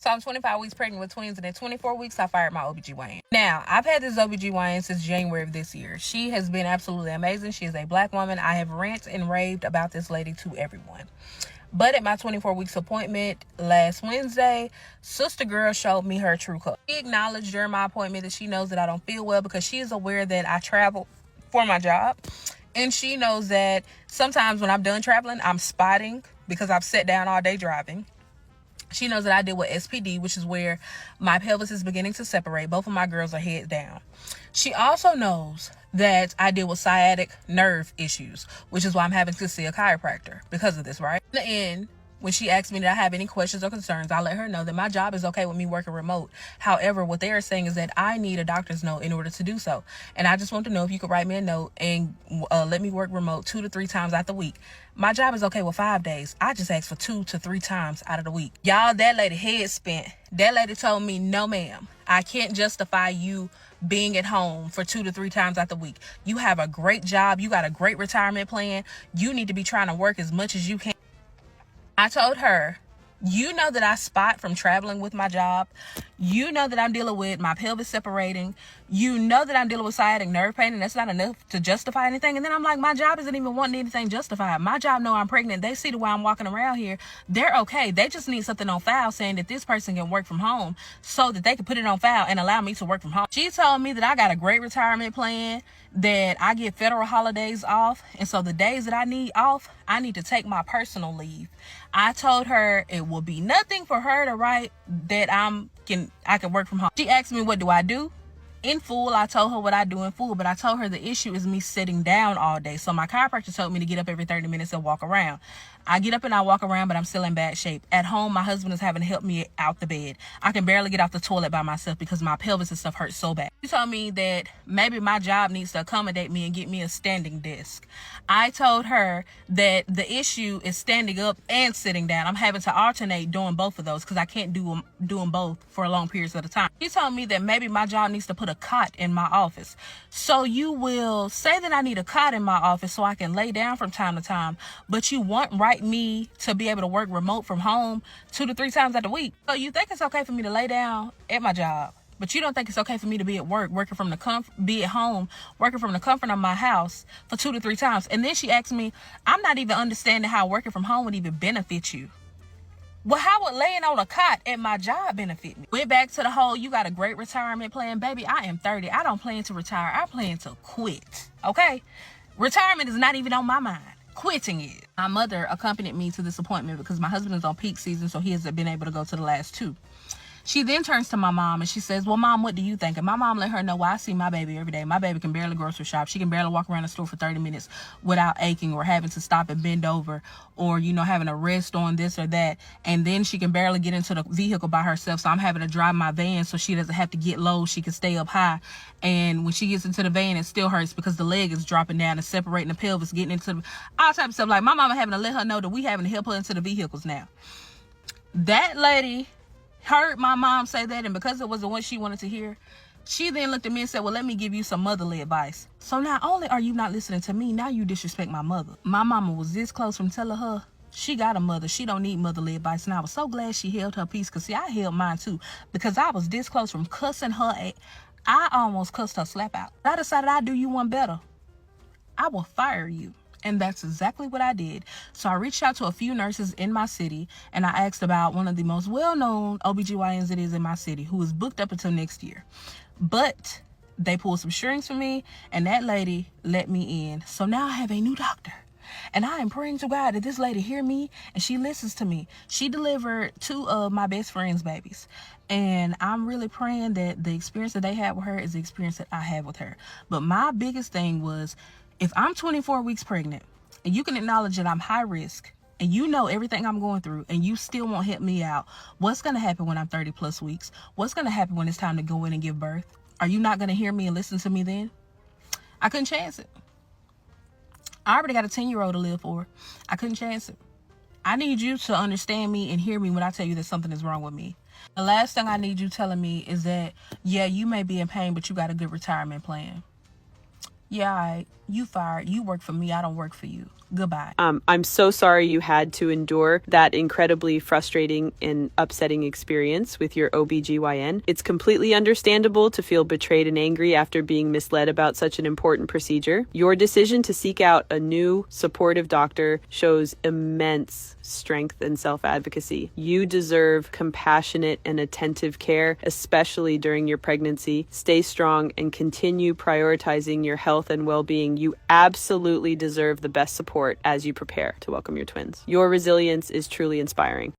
So I'm 25 weeks pregnant with twins, and at 24 weeks, I fired my OBGYN. Now, I've had this OBGYN since January of this year. She has been absolutely amazing. She is a black woman. I have ranted and raved about this lady to everyone. But at my 24 weeks appointment last Wednesday, Sister Girl showed me her true color. She acknowledged during my appointment that she knows that I don't feel well because she is aware that I travel for my job. And she knows that sometimes when I'm done traveling, I'm spotting because I've sat down all day driving. She knows that I deal with SPD, which is where my pelvis is beginning to separate. Both of my girls are head down. She also knows that I deal with sciatic nerve issues, which is why I'm having to see a chiropractor because of this, right? In the end, when she asks me, did I have any questions or concerns, I let her know that my job is okay with me working remote. However, what they are saying is that I need a doctor's note in order to do so. And I just want to know if you could write me a note and let me work remote 2 to 3 times out the week. My job is okay with 5 days. I just asked for 2 to 3 times out of the week. Y'all, that lady head spent. That lady told me, no, ma'am, I can't justify you being at home for 2 to 3 times out the week. You have a great job. You got a great retirement plan. You need to be trying to work as much as you can. I told her, you know that I spot from traveling with my job. You know that I'm dealing with my pelvis separating. You know that I'm dealing with sciatic nerve pain, and that's not enough to justify anything. And then I'm like, my job isn't even wanting anything justified. My job know I'm pregnant. They see the way I'm walking around here. They're okay. They just need something on file saying that this person can work from home so that they can put it on file and allow me to work from home. She told me that I got a great retirement plan, that I get federal holidays off. And so the days that I need off, I need to take my personal leave. I told her it will be nothing for her to write that I can work from home. She asked me, what do I do? In full, I told her what I do in full, but I told her the issue is me sitting down all day. So my chiropractor told me to get up every 30 minutes and walk around. I get up and I walk around, but I'm still in bad shape. At home, my husband is having to help me out the bed. I can barely get off the toilet by myself because my pelvis and stuff hurts so bad. She told me that maybe my job needs to accommodate me and get me a standing desk. I told her that the issue is standing up and sitting down. I'm having to alternate doing both of those because I can't do them both for long periods at a time. She told me that maybe my job needs to put a cot in my office. So you will say that I need a cot in my office so I can lay down from time to time, but you won't write me to be able to work remote from home 2 to 3 times out the week. So you think it's okay for me to lay down at my job, but you don't think it's okay for me to be at work, be at home, working from the comfort of my house for 2 to 3 times. And then she asked me, I'm not even understanding how working from home would even benefit you. Well, how would laying on a cot at my job benefit me? Went back to the whole, you got a great retirement plan. Baby, I am 30. I don't plan to retire. I plan to quit. Okay? Retirement is not even on my mind. Quitting it. My mother accompanied me to this appointment because my husband is on peak season, so he hasn't been able to go to the last 2. She then turns to my mom and she says, well, Mom, what do you think? And my mom let her know, well, I see my baby every day. My baby can barely grocery shop. She can barely walk around the store for 30 minutes without aching or having to stop and bend over or, having a rest on this or that. And then she can barely get into the vehicle by herself. So I'm having to drive my van so she doesn't have to get low. She can stay up high. And when she gets into the van, it still hurts because the leg is dropping down and separating the pelvis, getting into all types of stuff. Like my mama having to let her know that we having to help her into the vehicles now. That lady heard my mom say that, and because it wasn't what she wanted to hear, she then looked at me and said, well, let me give you some motherly advice. So not only are you not listening to me, now you disrespect my mother. My mama was this close from telling her she got a mother. She don't need motherly advice. And I was so glad she held her peace because, see, I held mine too because I was this close from cussing her. I almost cussed her slap out. I decided I'd do you one better. I will fire you. And that's exactly what I did. So I reached out to a few nurses in my city and I asked about one of the most well-known OBGYNs it is in my city who is booked up until next year. But they pulled some strings for me and that lady let me in. So now I have a new doctor. And I am praying to God that this lady hear me and she listens to me. She delivered 2 of my best friend's babies. And I'm really praying that the experience that they had with her is the experience that I had with her. But my biggest thing was, if I'm 24 weeks pregnant and you can acknowledge that I'm high risk and you know everything I'm going through and you still won't help me out, what's going to happen when I'm 30 plus weeks? What's going to happen when it's time to go in and give birth? Are you not going to hear me and listen to me then? I couldn't chance it. I already got a 10-year-old to live for. I couldn't chance it. I need you to understand me and hear me when I tell you that something is wrong with me. The last thing I need you telling me is that, yeah, you may be in pain, but you got a good retirement plan. Yeah, all right. You fired. You work for me. I don't work for you. Goodbye. I'm so sorry you had to endure that incredibly frustrating and upsetting experience with your OBGYN. It's completely understandable to feel betrayed and angry after being misled about such an important procedure. Your decision to seek out a new, supportive doctor shows immense strength and self-advocacy. You deserve compassionate and attentive care, especially during your pregnancy. Stay strong and continue prioritizing your health and well-being. You absolutely deserve the best support as you prepare to welcome your twins. Your resilience is truly inspiring.